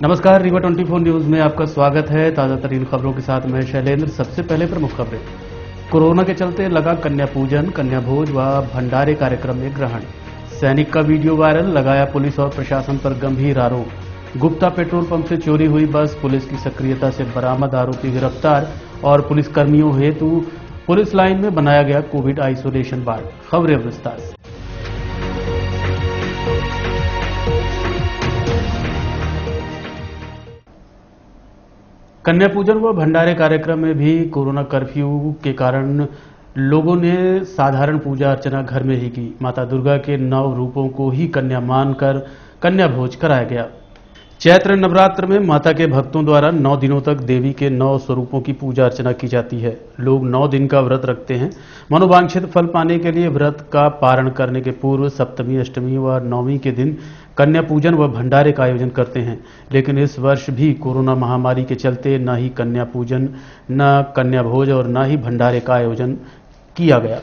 नमस्कार, रीवा 24 न्यूज में आपका स्वागत है। ताजा तरीन खबरों के साथ मैं शैलेंद्र। सबसे पहले प्रमुख खबरें। कोरोना के चलते लगा कन्या पूजन, कन्या भोज व भंडारे कार्यक्रम में ग्रहण। सैनिक का वीडियो वायरल, लगाया पुलिस और प्रशासन पर गंभीर आरोप। गुप्ता पेट्रोल पंप से चोरी हुई बस, पुलिस की सक्रियता से बरामद, आरोपी गिरफ्तार। और पुलिसकर्मियों हेतु पुलिस लाइन में बनाया गया कोविड आइसोलेशन वार्ड। खबरें विस्तार से। कन्या पूजन व भंडारे कार्यक्रम में भी कोरोना कर्फ्यू के कारण लोगों ने साधारण पूजा अर्चना घर में ही की। माता दुर्गा के 9 रूपों को ही कन्या मानकर कन्या भोज कराया गया। चैत्र नवरात्र में माता के भक्तों द्वारा 9 दिनों तक देवी के 9 स्वरूपों की पूजा अर्चना की जाती है। लोग 9 दिन का व्रत रखते हैं। मनोवांछित फल पाने के लिए व्रत का पारण करने के पूर्व सप्तमी, अष्टमी व नवमी के दिन कन्या पूजन व भंडारे का आयोजन करते हैं। लेकिन इस वर्ष भी कोरोना महामारी के चलते न ही कन्या पूजन, न कन्या भोज और न ही भंडारे का आयोजन किया गया।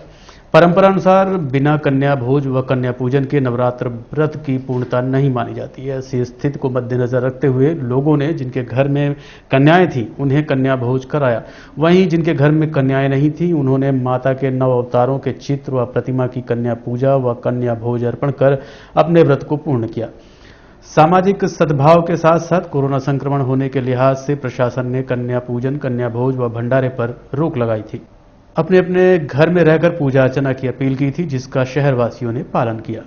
परंपरा अनुसार बिना कन्या भोज व कन्या पूजन के नवरात्र व्रत की पूर्णता नहीं मानी जाती है। ऐसी स्थिति को मद्देनजर रखते हुए लोगों ने जिनके घर में कन्याएं थीं उन्हें कन्या भोज कराया। वहीं जिनके घर में कन्याएं नहीं थीं उन्होंने माता के 9 अवतारों के चित्र व प्रतिमा की कन्या पूजा व कन्या भोज अर्पण कर अपने व्रत को पूर्ण किया। सामाजिक सद्भाव के साथ साथ कोरोना संक्रमण होने के लिहाज से प्रशासन ने कन्या पूजन, कन्या भोज व भंडारे पर रोक लगाई थी। अपने अपने घर में रहकर पूजा अर्चना की अपील की थी, जिसका शहरवासियों ने पालन किया।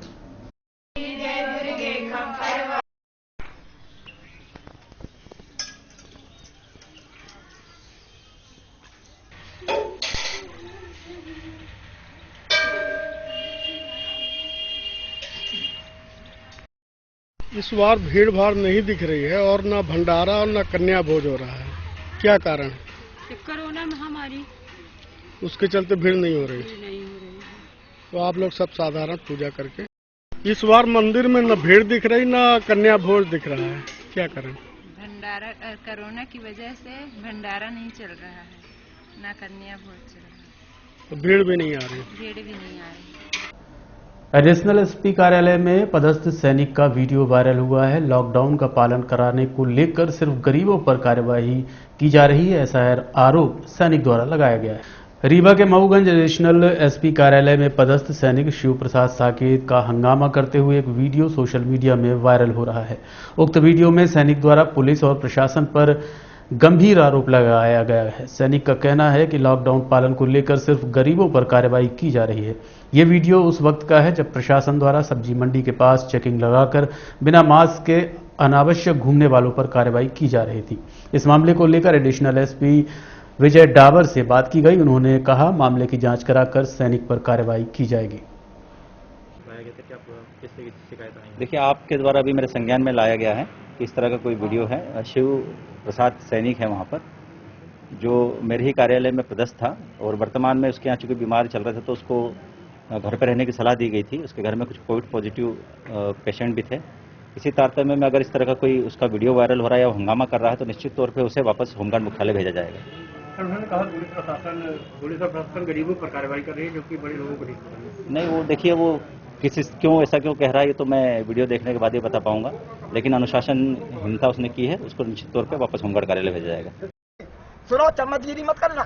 इस बार भीड़ भाड़ नहीं दिख रही है और न भंडारा और न कन्या भोज हो रहा है। क्या कारण? कोरोना महामारी, उसके चलते भीड़ नहीं हो रही। तो आप लोग सब साधारण पूजा करके, इस बार मंदिर में न भीड़ दिख रही न कन्या भोज दिख रहा है। क्या करें? भंडारा कोरोना की वजह से भंडारा नहीं चल रहा है, ना कन्या भोज चल रहा है। तो भीड़ भी नहीं आ रही। भीड़ भी नहीं आ रही। एडिशनल एसपी कार्यालय में पदस्थ सैनिक का वीडियो वायरल हुआ है। लॉकडाउन का पालन कराने को लेकर सिर्फ गरीबों पर कार्यवाही की जा रही है, ऐसा आरोप सैनिक द्वारा लगाया गया है। रीवा के मऊगंज एडिशनल एसपी कार्यालय में पदस्थ सैनिक शिव प्रसाद साकेत का हंगामा करते हुए एक वीडियो सोशल मीडिया में वायरल हो रहा है। उक्त वीडियो में सैनिक द्वारा पुलिस और प्रशासन पर गंभीर आरोप लगाया गया है। सैनिक का कहना है कि लॉकडाउन पालन को लेकर सिर्फ गरीबों पर कार्रवाई की जा रही है। ये वीडियो उस वक्त का है जब प्रशासन द्वारा सब्जी मंडी के पास चेकिंग लगाकर बिना मास्क के अनावश्यक घूमने वालों पर कार्रवाई की जा रही थी। इस मामले को लेकर एडिशनल एसपी विजय डाबर से बात की गई। उन्होंने कहा मामले की जांच कराकर सैनिक पर कार्रवाई की जाएगी। देखिए, आपके द्वारा अभी मेरे संज्ञान में लाया गया है कि इस तरह का कोई वीडियो है। शिव प्रसाद सैनिक है वहाँ पर, जो मेरे ही कार्यालय में पदस्थ था और वर्तमान में उसके यहाँ चूंकि बीमार चल रहे थे तो उसको घर पर रहने की सलाह दी गई थी। उसके घर में कुछ कोविड पॉजिटिव पेशेंट भी थे। इसी तारतम्य में अगर इस तरह का कोई उसका वीडियो वायरल हो रहा है या हंगामा कर रहा है तो निश्चित तौर पे उसे वापस होमगार्ड मुख्यालय भेजा जाएगा। उन्होंने कहा पुलिस और प्रशासन गरीबों पर कार्रवाई कर रही है, जो कि बड़े लोगों को नहीं, वो देखिए, वो ऐसा क्यों कह रहा है ये तो मैं वीडियो देखने के बाद ही बता पाऊंगा। लेकिन अनुशासनहीनता उसने की है, उसको निश्चित तौर पे वापस होमगार्ड कार्यालय भेजा जाएगा। सुनो, चम्मचगिरी मत करना।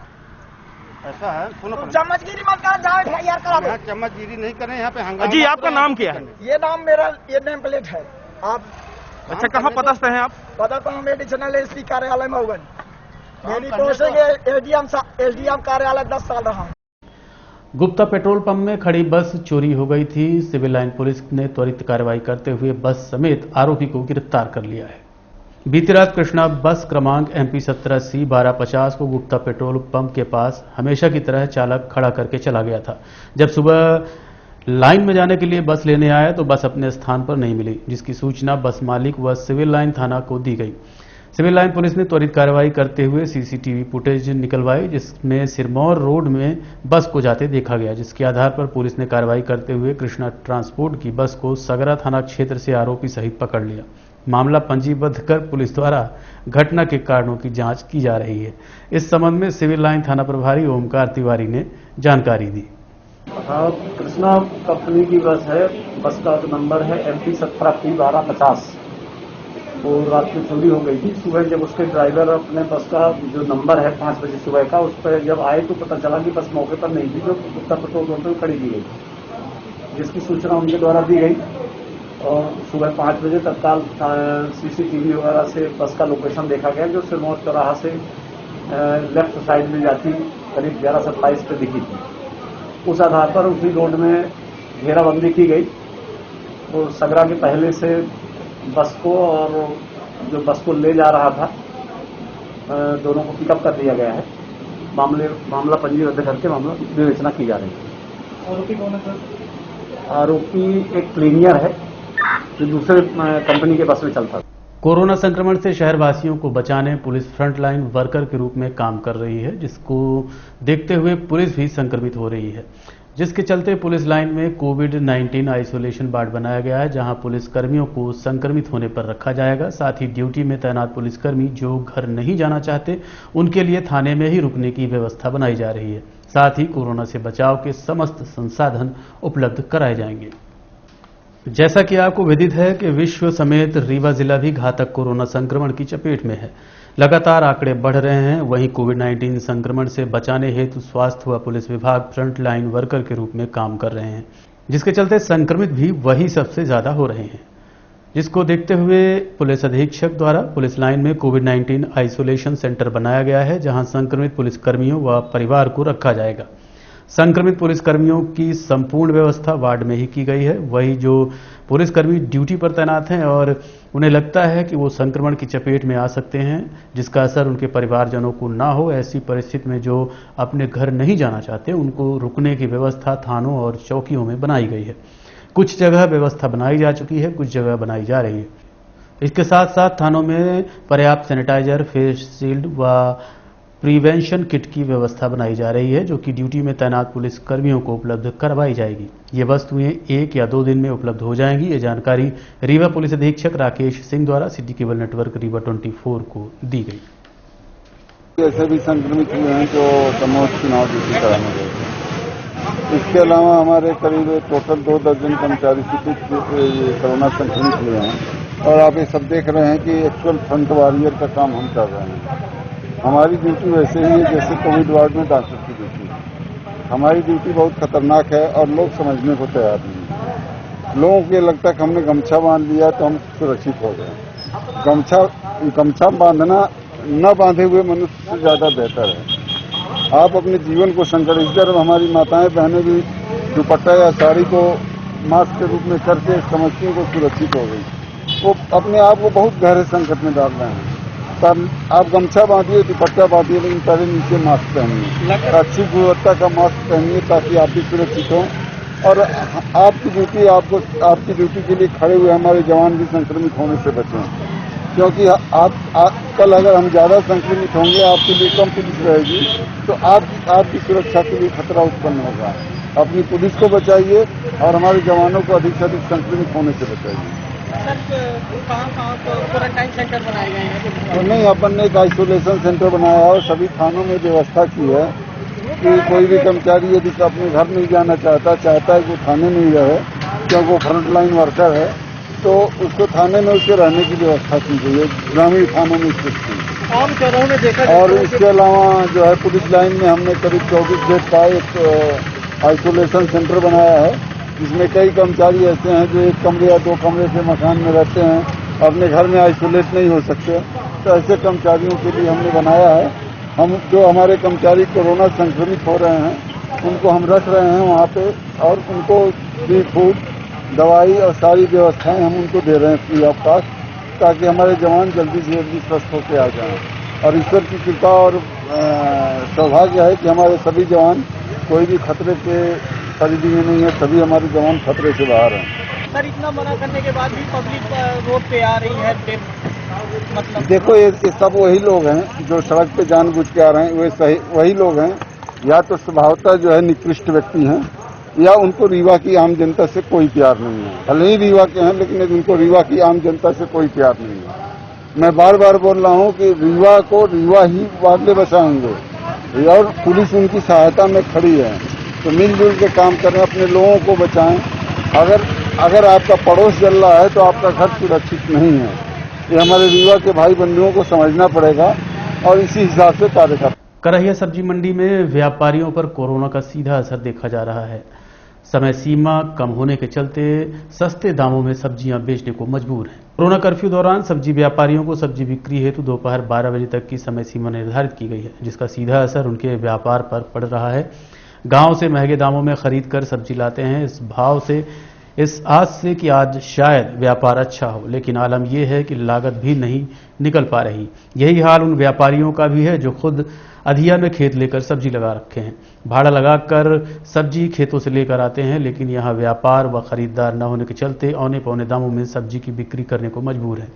ऐसा है, सुनो, चम्मचगिरी मत करना यार, करा चम्मचगिरी नहीं करें यहाँ पे हंगामा। जी, आपका नाम क्या है? ये नाम मेरा, ये नेम प्लेट है। आप अच्छा, कहाँ पदस्थ हैं आप? पदस्थ हूँ एडिशनल एसपी कार्यालय मऊगंज। मेरी पोस्टिंग एसडीएम कार्यालय 10 साल रहा हूँ। गुप्ता पेट्रोल पंप में खड़ी बस चोरी हो गई थी। सिविल लाइन पुलिस ने त्वरित कार्रवाई करते हुए बस समेत आरोपी को गिरफ्तार कर लिया है। बीती रात कृष्णा बस क्रमांक MP 17C 1250 को गुप्ता पेट्रोल पंप के पास हमेशा की तरह चालक खड़ा करके चला गया था। जब सुबह लाइन में जाने के लिए बस लेने आया तो बस अपने स्थान पर नहीं मिली, जिसकी सूचना बस मालिक व सिविल लाइन थाना को दी गई। सिविल लाइन पुलिस ने त्वरित कार्रवाई करते हुए सीसीटीवी फुटेज निकलवाई, जिसमें सिरमौर रोड में बस को जाते देखा गया, जिसके आधार पर पुलिस ने कार्रवाई करते हुए कृष्णा ट्रांसपोर्ट की बस को सगरा थाना क्षेत्र से आरोपी सहित पकड़ लिया। मामला पंजीबद्ध कर पुलिस द्वारा घटना के कारणों की जांच की जा रही है। इस संबंध में सिविल लाइन थाना प्रभारी ओमकार तिवारी ने जानकारी दी। कृष्णा कंपनी की बस है। बस का नंबर है MP 17P 1250। वो रात में चोरी हो गई थी। सुबह जब उसके ड्राइवर अपने बस का जो नंबर है 5 बजे सुबह का, उस पर जब आए तो पता चला कि बस मौके पर नहीं थी, जो उत्तर पेट्रोल पंप पर खड़ी दी गई, जिसकी सूचना उनके द्वारा दी गई। और सुबह 5 बजे तत्काल CCTV वगैरह से बस का लोकेशन देखा गया, जो सिरमौर चौराहा से लेफ्ट साइड में जाती करीब 11:27 पे दिखी थी। उस आधार पर उसी रोड में घेराबंदी की गई। तो सगरा के पहले से बस को और जो बस को ले जा रहा था दोनों को पिकअप कर दिया गया है। मामला पंजीबद्ध करके मामला विवेचना की जा रही है। आरोपी कौन है सर? आरोपी एक क्लीनियर है जो दूसरे कंपनी के बस में चलता था। कोरोना संक्रमण से शहरवासियों को बचाने पुलिस फ्रंटलाइन वर्कर के रूप में काम कर रही है, जिसको देखते हुए पुलिस भी संक्रमित हो रही है, जिसके चलते पुलिस लाइन में कोविड-19 आइसोलेशन वार्ड बनाया गया है, जहां पुलिस कर्मियों को संक्रमित होने पर रखा जाएगा। साथ ही ड्यूटी में तैनात पुलिसकर्मी जो घर नहीं जाना चाहते, उनके लिए थाने में ही रुकने की व्यवस्था बनाई जा रही है। साथ ही कोरोना से बचाव के समस्त संसाधन उपलब्ध कराए जाएंगे। जैसा कि आपको विदित है कि विश्व समेत रीवा जिला भी घातक कोरोना संक्रमण की चपेट में है। लगातार आंकड़े बढ़ रहे हैं। वहीं कोविड-19 संक्रमण से बचाने हेतु स्वास्थ्य व पुलिस विभाग फ्रंट लाइन वर्कर के रूप में काम कर रहे हैं, जिसके चलते संक्रमित भी वही सबसे ज्यादा हो रहे हैं, जिसको देखते हुए पुलिस अधीक्षक द्वारा पुलिस लाइन में कोविड-19 आइसोलेशन सेंटर बनाया गया है, जहां संक्रमित पुलिसकर्मियों व परिवार को रखा जाएगा। संक्रमित पुलिसकर्मियों की संपूर्ण व्यवस्था वार्ड में ही की गई है। वही जो पुलिसकर्मी ड्यूटी पर तैनात हैं और उन्हें लगता है कि वो संक्रमण की चपेट में आ सकते हैं, जिसका असर उनके परिवारजनों को ना हो, ऐसी परिस्थिति में जो अपने घर नहीं जाना चाहते, उनको रुकने की व्यवस्था थानों और चौकियों में बनाई गई है। कुछ जगह व्यवस्था बनाई जा चुकी है, कुछ जगह बनाई जा रही है। इसके साथ साथ थानों में पर्याप्त सैनिटाइजर, फेस शील्ड व प्रिवेंशन किट की व्यवस्था बनाई जा रही है, जो कि ड्यूटी में तैनात पुलिस कर्मियों को उपलब्ध करवाई जाएगी। ये वस्तुएं 1 या 2 दिन में उपलब्ध हो जाएंगी। ये जानकारी रीवा पुलिस अधीक्षक राकेश सिंह द्वारा सिटी केबल नेटवर्क रीवा 24 को दी गई। ऐसे भी संक्रमित हुए हैं जो दमोह चुनाव ड्यूटी कराने गए। इसके अलावा हमारे करीब टोटल 2 दर्जन कर्मचारी कोरोना संक्रमित हुए हैं। और आप ये सब देख रहे हैं कि एक्चुअल फ्रंट वॉरियर का काम हम कर रहे हैं। हमारी ड्यूटी वैसे ही है जैसे कोविड वार्ड में डॉक्टर की ड्यूटी है। हमारी ड्यूटी बहुत खतरनाक है और लोग समझने को तैयार नहीं है। लोगों को ये लगता है कि हमने गमछा बांध लिया तो हम सुरक्षित हो गए। गमछा बांधना न बांधे हुए मनुष्य से ज्यादा बेहतर है। आप अपने जीवन को संकट, इस तरह हमारी माताएं बहनें भी दुपट्टा या साड़ी को मास्क के रूप में करके समझती को सुरक्षित हो गई। वो अपने आप को बहुत गहरे संकट में डाल रहे हैं। तब आप गमछा बांधिए, दुपट्टा बांधिए, लेकिन पहले नीचे मास्क पहनिए, अच्छी गुणवत्ता का मास्क पहनिए ताकि आप भी सुरक्षित हों। और आपकी ड्यूटी के लिए खड़े हुए हमारे जवान भी संक्रमित होने से बचें, क्योंकि कल अगर हम ज्यादा संक्रमित होंगे, आपके लिए कम पुलिस रहेगी, तो आपकी सुरक्षा के लिए खतरा उत्पन्न होगा। अपनी पुलिस को बचाइए और हमारे जवानों को अधिक से अधिक संक्रमित होने से बचाइए। कहाँ क्वारंटाइन सेंटर बनाए गए हैं? तो नहीं, अपन ने एक आइसोलेशन सेंटर बनाया और सभी थानों में व्यवस्था की है कि कोई भी कर्मचारी यदि अपने घर नहीं जाना चाहता है कि वो थाने में ही रहे, क्योंकि वो फ्रंट लाइन वर्कर है, तो उसको थाने में उसके रहने की व्यवस्था की गई है, ग्रामीण थानों में स्थित थी। आम शहरों में देखा। और इसके अलावा जो है पुलिस लाइन में हमने करीब 24 बेड का एक आइसोलेशन सेंटर बनाया है, जिसमें कई कर्मचारी ऐसे हैं जो 1 कमरे या 2 कमरे के मकान में रहते हैं, अपने घर में आइसोलेट नहीं हो सकते। तो ऐसे कर्मचारियों के लिए हमने बनाया है। हम जो हमारे कर्मचारी कोरोना संक्रमित हो रहे हैं, उनको हम रख रहे हैं वहाँ पे, और उनको फ्री फूड, दवाई और सारी व्यवस्थाएं हम उनको दे रहे हैं फ्री ऑफ कॉस्ट, ताकि हमारे जवान जल्दी से जल्दी स्वस्थ होकर आ जाएं। और ईश्वर की कृपा और सौभाग्य है कि हमारे सभी जवान कोई भी खतरे के परिधि में नहीं है, सभी हमारे जवान खतरे से बाहर हैं। सर, इतना मना करने के बाद भी पब्लिक रोड पे आ रही है, मतलब देखो ये सब वही लोग हैं जो सड़क पे जानबूझ के आ रहे हैं। वही लोग हैं, या तो स्वभावतः जो है निकृष्ट व्यक्ति हैं, या उनको रीवा की आम जनता से कोई प्यार नहीं है। भले ही रीवा के हैं, लेकिन उनको रीवा की आम जनता से कोई प्यार नहीं है। मैं बार बार बोल रहा हूँ कि रीवा को रीवा ही वाले बचाएंगे, और पुलिस उनकी सहायता में खड़ी है। तो मिलजुल के काम करें, अपने लोगों को बचाएं। अगर आपका पड़ोस जल रहा है तो आपका घर सुरक्षित नहीं है। ये हमारे रीवा के भाई बंधुओं को समझना पड़ेगा और इसी हिसाब से कार्य करना। करहिया सब्जी मंडी में व्यापारियों पर कोरोना का सीधा असर देखा जा रहा है। समय सीमा कम होने के चलते सस्ते दामों में सब्जियां बेचने को मजबूर हैं। कोरोना कर्फ्यू दौरान सब्जी व्यापारियों को सब्जी बिक्री हेतु दोपहर 12 बजे तक की समय सीमा निर्धारित की गई है, जिसका सीधा असर उनके व्यापार पर पड़ रहा है। गांव से महंगे दामों में खरीद कर सब्जी लाते हैं इस आस से कि आज शायद व्यापार अच्छा हो, लेकिन आलम यह है कि लागत भी नहीं निकल पा रही। यही हाल उन व्यापारियों का भी है जो खुद अधिया में खेत लेकर सब्जी लगा रखे हैं। भाड़ा लगाकर सब्जी खेतों से लेकर आते हैं, लेकिन यहाँ व्यापार व खरीदार न होने के चलते औने पौने दामों में सब्जी की बिक्री करने को मजबूर है।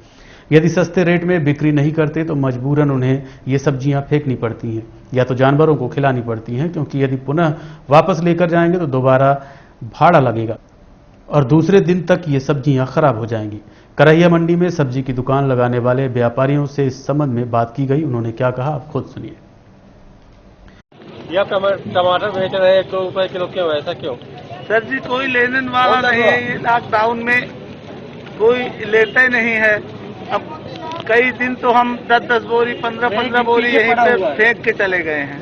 यदि सस्ते रेट में बिक्री नहीं करते तो मजबूरन उन्हें ये सब्जियां फेंकनी पड़ती हैं या तो जानवरों को खिलानी पड़ती हैं, क्योंकि यदि पुनः वापस लेकर जाएंगे तो दोबारा भाड़ा लगेगा और दूसरे दिन तक ये सब्जियां खराब हो जाएंगी। करहिया मंडी में सब्जी की दुकान लगाने वाले व्यापारियों से इस संबंध में बात की गई। उन्होंने क्या कहा, आप खुद सुनिए। ये टमाटर बेच रहे हैं 1-2 रुपए किलो, क्यों ऐसा क्यों? सर जी कोई लेने वाला नहीं है। ये लॉकडाउन में कोई लेता ही नहीं है। अब कई दिन तो हम 10-10 बोरी 15-15 बोरी यहीं पे फेंक के चले गए हैं।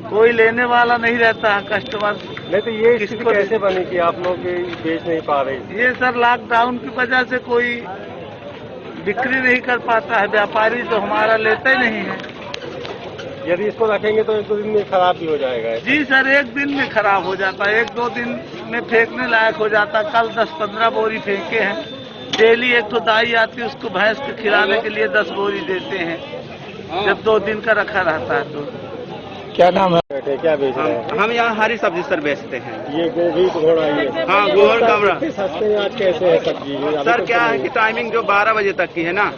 कोई लेने वाला नहीं रहता है कस्टमर। नहीं तो ये स्थिति कैसे बनी कि आप लोग बेच नहीं पा रहे? ये सर लॉकडाउन की वजह से कोई बिक्री नहीं कर पाता है। व्यापारी तो हमारा लेता ही नहीं है। यदि इसको रखेंगे तो 1-2 दिन में खराब भी हो जाएगा। जी सर, 1 दिन में खराब हो जाता है, 1-2 दिन में फेंकने लायक हो जाता। कल 10-15 बोरी फेंके हैं। डेली एक तो दाई आती है, उसको भैंस के खिलाने के लिए 10 बोरी देते हैं जब 2 दिन का रखा रहता है। तो क्या नाम है, क्या बेच रहे हैं? हम यहाँ हरी सब्जी सर बेचते हैं। ये गोभी घोड़ा, ये हाँ गोहर कमरा। सस्ते में आज कैसे है सब्जी? सर क्या है कि टाइमिंग जो 12 बजे तक की है ना,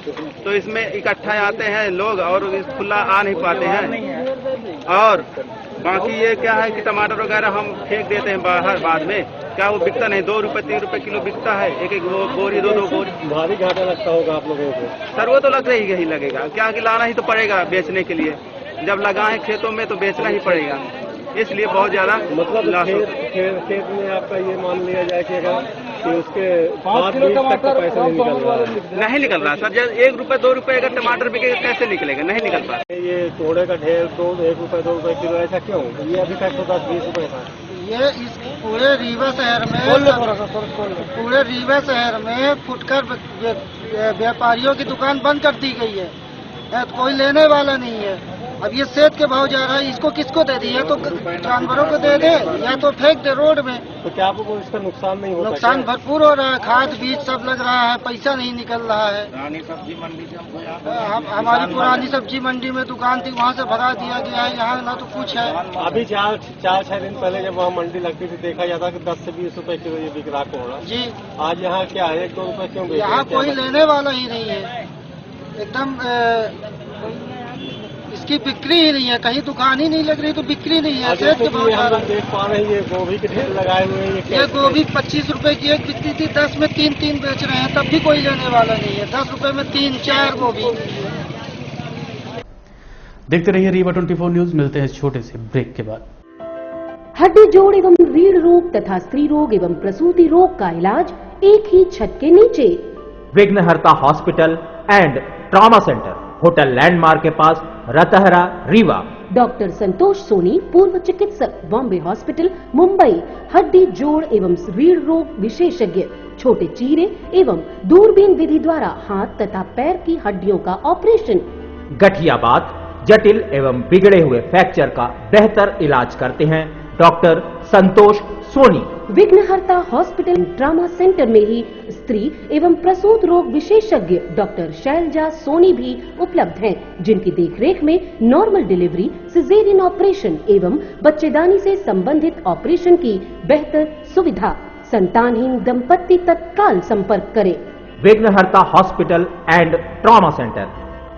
तो इसमें इकट्ठा आते हैं लोग और खुला आ नहीं पाते हैं। और बाकी ये क्या है कि टमाटर वगैरह हम फेंक देते हैं बाहर, बाद में क्या वो बिकता नहीं। 2 रुपए 3 रुपए किलो बिकता है, एक बोरी 2-2 बोरी। भारी घाटा लगता होगा आप लोगों को? सर वो तो लग रही ही लगेगा, क्या कि लाना ही तो पड़ेगा बेचने के लिए। जब लगाएं खेतों में तो बेचना ही पड़ेगा, इसलिए बहुत ज्यादा मतलब खेत में आपका ये मान लिया जाए कि अगर उसके बाद बीज तक का पैसा नहीं निकल रहा सर। जब 1 रुपए 2 रुपए अगर टमाटर बिकेगा कैसे निकलेगा? नहीं निकल पा रहा। ये कोड़े का ढेर 1 रुपए 2 रुपए किलो, ऐसा क्यों? ये अभी तक तो 10-20 रुपए था। ये इस पूरे रीवा शहर में फुटकर व्यापारियों की दुकान बंद कर दी गई है। तो कोई लेने वाला नहीं है। अब ये सेब के भाव जा रहा है, इसको किसको दे दिए? तो जानवरों को दे दे या तो फेंक दे रोड में। तो क्या आपको इसका नुकसान नहीं होता? नुकसान भरपूर हो रहा है। खाद बीज सब लग रहा है, पैसा नहीं निकल रहा है। सब्जी मंडी से हमारी पुरानी सब्जी मंडी में दुकान थी, वहाँ से भगा दिया गया है। यहाँ ना तो कुछ है। अभी 4-6 दिन पहले जब वहाँ मंडी लगती थी देखा जाता कि 10 से 20 रुपए किलो ये बिक रहा कोड़ा। जी आज यहाँ क्या है, 1-2 रुपए क्यों? यहाँ कोई लेने वाला ही नहीं है। एकदम इसकी बिक्री ही नहीं है। कहीं दुकान ही नहीं लग रही तो बिक्री नहीं है। हम देख पा रहे हैं ये गोभी के ढेर लगाए हुए हैं। ये गोभी 25 रुपए की एक बिकती थी, 10 में 3 बेच रहे हैं, तब भी कोई लेने वाला नहीं है। 10 रुपए में 3-4 गोभी। देखते रहिए रीवा 24 न्यूज। मिलते हैं इस छोटे से ब्रेक के बाद। हड्डी जोड़ एवं रीढ़ रोग तथा स्त्री रोग एवं प्रसूति रोग का इलाज एक ही छत के नीचे। विघ्नहर्ता hospital and trauma centre, hotel landmark के पास, रतहरा, रीवा। डॉक्टर संतोष सोनी, पूर्व चिकित्सक, बॉम्बे हॉस्पिटल, मुंबई। हड्डी जोड़ एवं रीढ़ रोग विशेषज्ञ, छोटे चीरे एवं दूरबीन विधि द्वारा हाथ तथा पैर की हड्डियों का ऑपरेशन। गठियाबात, जटिल एवं बिगड़े हुए फ्रैक्चर का बेहतर इलाज करते हैं डॉक्टर संतोष सोनी। विघ्नहर्ता हॉस्पिटल ट्रॉमा सेंटर में ही स्त्री एवं प्रसूत रोग विशेषज्ञ डॉक्टर शैलजा सोनी भी उपलब्ध हैं, जिनकी देखरेख में नॉर्मल डिलीवरी, सिजेरियन ऑपरेशन एवं बच्चेदानी से संबंधित ऑपरेशन की बेहतर सुविधा। संतानहीन दंपत्ति तत्काल संपर्क करें। विघ्नहर्ता hospital and trauma centre,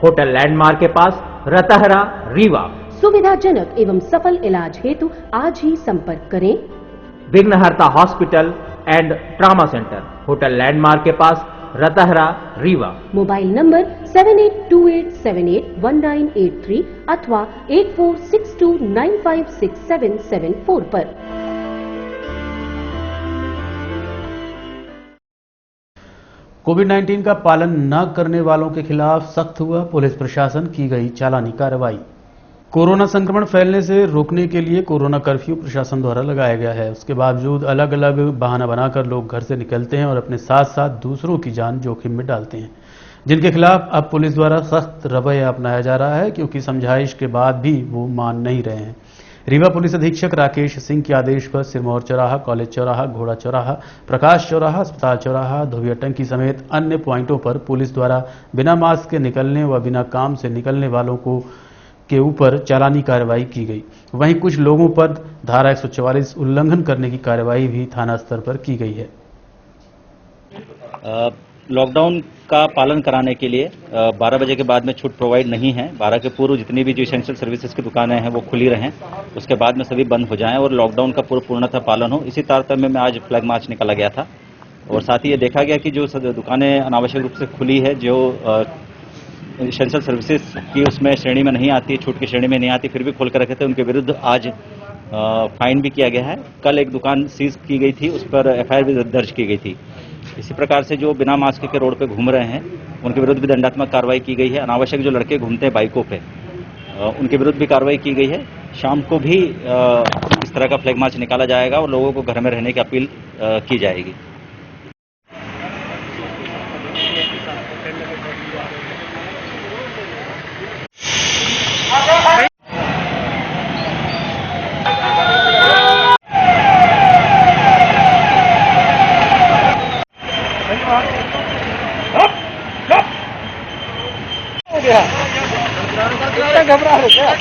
hotel landmark के पास, रतहरा, रीवा। सुविधाजनक एवं सफल इलाज हेतु आज ही संपर्क करें। विघ्नहर्ता hospital and trauma centre, hotel landmark के पास, रतहरा, रीवा। मोबाइल नंबर 7828781983 अथवा 8462956774 पर। कोविड-19 का पालन न करने वालों के खिलाफ सख्त हुआ पुलिस प्रशासन, की गई चालानी कार्रवाई। कोरोना संक्रमण फैलने से रोकने के लिए कोरोना कर्फ्यू प्रशासन द्वारा लगाया गया है। उसके बावजूद अलग अलग बहाना बनाकर लोग घर से निकलते हैं और अपने साथ साथ दूसरों की जान जोखिम में डालते हैं, जिनके खिलाफ अब पुलिस द्वारा सख्त रवैया अपनाया जा रहा है, क्योंकि समझाइश के बाद भी वो मान नहीं रहे हैं। रीवा पुलिस अधीक्षक राकेश सिंह के आदेश पर सिरमौर चौराहा, कॉलेज चौराहा, घोड़ा चौराहा, प्रकाश चौराहा, अस्पताल चौराहा, धोबिया टंकी समेत अन्य पॉइंटों पर पुलिस द्वारा बिना मास्क के निकलने व बिना काम से निकलने वालों के ऊपर चालानी कार्रवाई की गई। वहीं कुछ लोगों पर धारा 144 उल्लंघन करने की कार्रवाई भी थाना स्तर पर की गई है। लॉकडाउन का पालन कराने के लिए 12 बजे के बाद में छूट प्रोवाइड नहीं है। 12 के पूर्व जितनी भी जो एसेंशियल सर्विसेज की दुकानें हैं वो खुली रहें, उसके बाद में सभी बंद हो जाएं और लॉकडाउन का पूर्णतः पालन हो। इसी तारतम्य में आज फ्लैग मार्च निकाला गया था और साथ ही ये देखा गया कि जो दुकानें अनावश्यक रूप से खुली है, जो एसेंशियल सर्विसेज की उसमें श्रेणी में नहीं आती, छूट की श्रेणी में नहीं आती, फिर भी खोल कर रखे थे, उनके विरुद्ध आज फाइन भी किया गया है। कल एक दुकान सीज की गई थी, उस पर एफआईआर भी दर्ज की गई थी। इसी प्रकार से जो बिना मास्क के रोड पे घूम रहे हैं उनके विरुद्ध भी दंडात्मक कार्रवाई की गई है। अनावश्यक जो लड़के घूमते हैं बाइकों पे उनके विरुद्ध भी कार्रवाई की गई है। शाम को भी इस तरह का फ्लैग मार्च निकाला जाएगा और लोगों को घर में रहने की अपील की जाएगी। घबरा रहे क्या?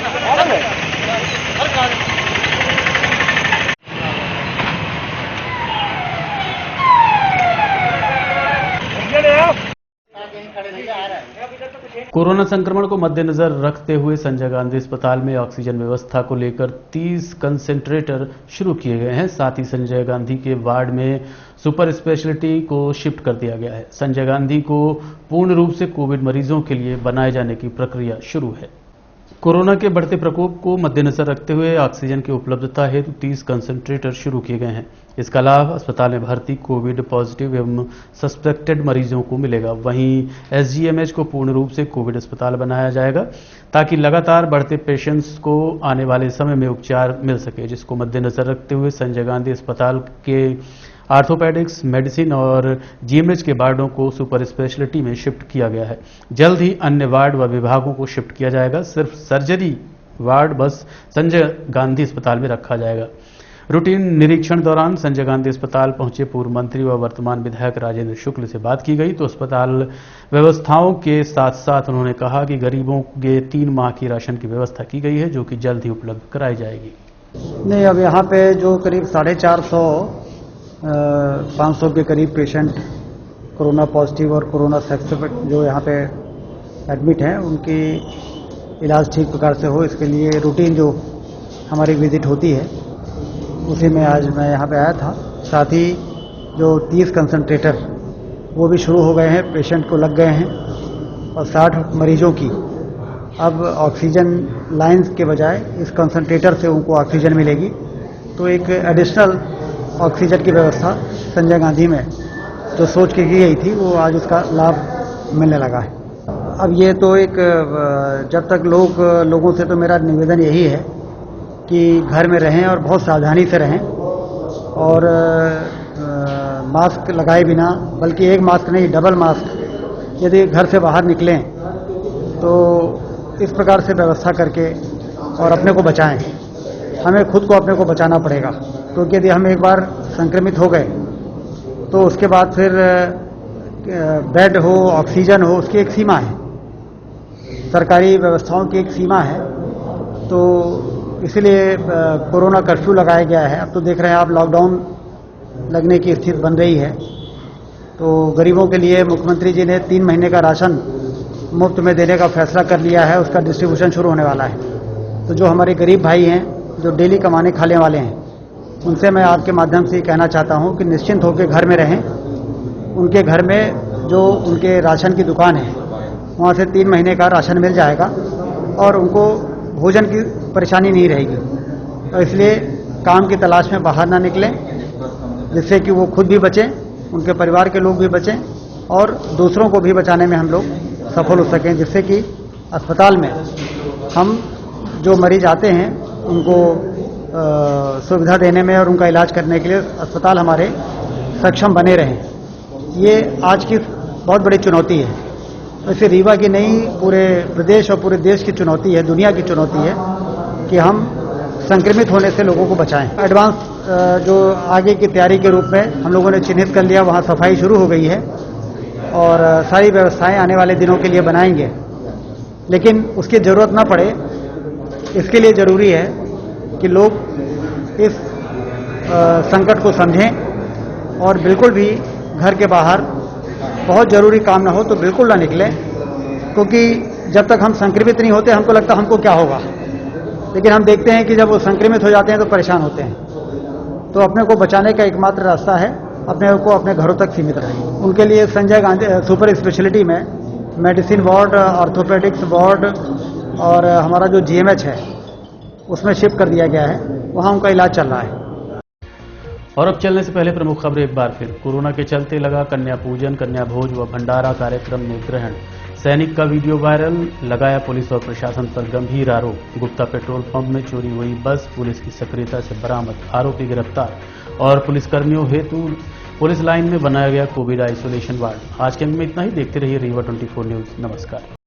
कोरोना संक्रमण को मद्देनजर रखते हुए संजय गांधी अस्पताल में ऑक्सीजन व्यवस्था को लेकर 30 कंसेंट्रेटर शुरू किए गए हैं। साथ ही संजय गांधी के वार्ड में सुपर स्पेशलिटी को शिफ्ट कर दिया गया है। संजय गांधी को पूर्ण रूप से कोविड मरीजों के लिए बनाए जाने की प्रक्रिया शुरू है। कोरोना के बढ़ते प्रकोप को मद्देनजर रखते हुए ऑक्सीजन की उपलब्धता हेतु 30 कंसेंट्रेटर शुरू किए गए हैं। इसका लाभ अस्पताल में भर्ती कोविड पॉजिटिव एवं सस्पेक्टेड मरीजों को मिलेगा। वहीं एसजीएमएच को पूर्ण रूप से कोविड अस्पताल बनाया जाएगा ताकि लगातार बढ़ते पेशेंट्स को आने वाले समय में उपचार मिल सके, जिसको मद्देनजर रखते हुए संजय गांधी अस्पताल के आर्थोपेडिक्स, मेडिसिन और जीएमएच के वार्डों को सुपर स्पेशलिटी में शिफ्ट किया गया है। जल्द ही अन्य वार्ड व विभागों को शिफ्ट किया जाएगा। सिर्फ सर्जरी वार्ड बस संजय गांधी अस्पताल में रखा जाएगा। रूटीन निरीक्षण दौरान संजय गांधी अस्पताल पहुंचे पूर्व मंत्री व वर्तमान विधायक राजेंद्र शुक्ल से बात की गई तो अस्पताल व्यवस्थाओं के साथ साथ उन्होंने कहा कि गरीबों के 3 माह की राशन की व्यवस्था की गई है, जो कि जल्द ही उपलब्ध कराई जाएगी। नहीं, अब यहाँ पे जो करीब 450-500 के करीब पेशेंट कोरोना पॉजिटिव और कोरोना सस्पेक्ट जो यहाँ पे एडमिट हैं, उनकी इलाज ठीक प्रकार से हो, इसके लिए रूटीन जो हमारी विजिट होती है उसी में आज मैं यहाँ पे आया था। साथ ही जो 30 कंसंट्रेटर वो भी शुरू हो गए हैं, पेशेंट को लग गए हैं और 60 मरीजों की अब ऑक्सीजन लाइंस के बजाय इस कंसंट्रेटर से उनको ऑक्सीजन मिलेगी। तो एक एडिशनल ऑक्सीजन की व्यवस्था संजय गांधी में जो सोच के की गई थी वो आज उसका लाभ मिलने लगा है। अब ये तो एक जब तक लोगों से तो मेरा निवेदन यही है कि घर में रहें और बहुत सावधानी से रहें और मास्क लगाए बिना, बल्कि एक मास्क नहीं डबल मास्क यदि घर से बाहर निकलें तो इस प्रकार से व्यवस्था करके और अपने को बचाएं। हमें खुद को अपने को बचाना पड़ेगा, क्योंकि यदि हम एक बार संक्रमित हो गए तो उसके बाद फिर बेड हो, ऑक्सीजन हो, उसकी एक सीमा है, सरकारी व्यवस्थाओं की एक सीमा है। तो इसलिए कोरोना कर्फ्यू लगाया गया है। अब तो देख रहे हैं आप, लॉकडाउन लगने की स्थिति बन रही है। तो गरीबों के लिए मुख्यमंत्री जी ने 3 महीने का राशन मुफ्त में देने का फैसला कर लिया है, उसका डिस्ट्रीब्यूशन शुरू होने वाला है। तो जो हमारे गरीब भाई हैं, जो डेली कमाने खाने वाले हैं, उनसे मैं आपके माध्यम से कहना चाहता हूं कि निश्चिंत होकर घर में रहें। उनके घर में जो उनके राशन की दुकान है वहां से 3 महीने का राशन मिल जाएगा और उनको भोजन की परेशानी नहीं रहेगी। तो इसलिए काम की तलाश में बाहर ना निकलें, जिससे कि वो खुद भी बचें, उनके परिवार के लोग भी बचें और दूसरों को भी बचाने में हम लोग सफल हो सकें, जिससे कि अस्पताल में हम जो मरीज आते हैं उनको सुविधा देने में और उनका इलाज करने के लिए अस्पताल हमारे सक्षम बने रहें। ये आज की बहुत बड़ी चुनौती है। वैसे रीवा की नहीं, पूरे प्रदेश और पूरे देश की चुनौती है, दुनिया की चुनौती है कि हम संक्रमित होने से लोगों को बचाएं। एडवांस जो आगे की तैयारी के रूप में हम लोगों ने चिन्हित कर लिया, वहाँ सफाई शुरू हो गई है और सारी व्यवस्थाएं आने वाले दिनों के लिए बनाएंगे। लेकिन उसकी जरूरत न पड़े, इसके लिए जरूरी है कि लोग इस संकट को समझें और बिल्कुल भी घर के बाहर बहुत जरूरी काम ना हो तो बिल्कुल ना निकलें, क्योंकि जब तक हम संक्रमित नहीं होते हमको लगता हमको क्या होगा, लेकिन हम देखते हैं कि जब वो संक्रमित हो जाते हैं तो परेशान होते हैं। तो अपने को बचाने का एकमात्र रास्ता है अपने को अपने घरों तक सीमित रहें। उनके लिए संजय गांधी सुपर स्पेशलिटी में मेडिसिन वार्ड, ऑर्थोपेडिक्स वार्ड और हमारा जो GMH है उसमें शिफ्ट कर दिया गया है, वहाँ उनका इलाज चल रहा है। और अब चलने से पहले प्रमुख खबरें एक बार फिर। कोरोना के चलते लगा कन्या पूजन, कन्या भोज व भंडारा कार्यक्रम में ग्रहण। सैनिक का वीडियो वायरल, लगाया पुलिस और प्रशासन पर गंभीर आरोप। गुप्ता पेट्रोल पंप में चोरी हुई बस, पुलिस की सक्रियता से बरामद, आरोपी गिरफ्तार। और पुलिसकर्मियों हेतु पुलिस लाइन में बनाया गया कोविड आइसोलेशन वार्ड। आज के अंक में इतना ही। देखते रहिए रीवा 24 न्यूज। नमस्कार।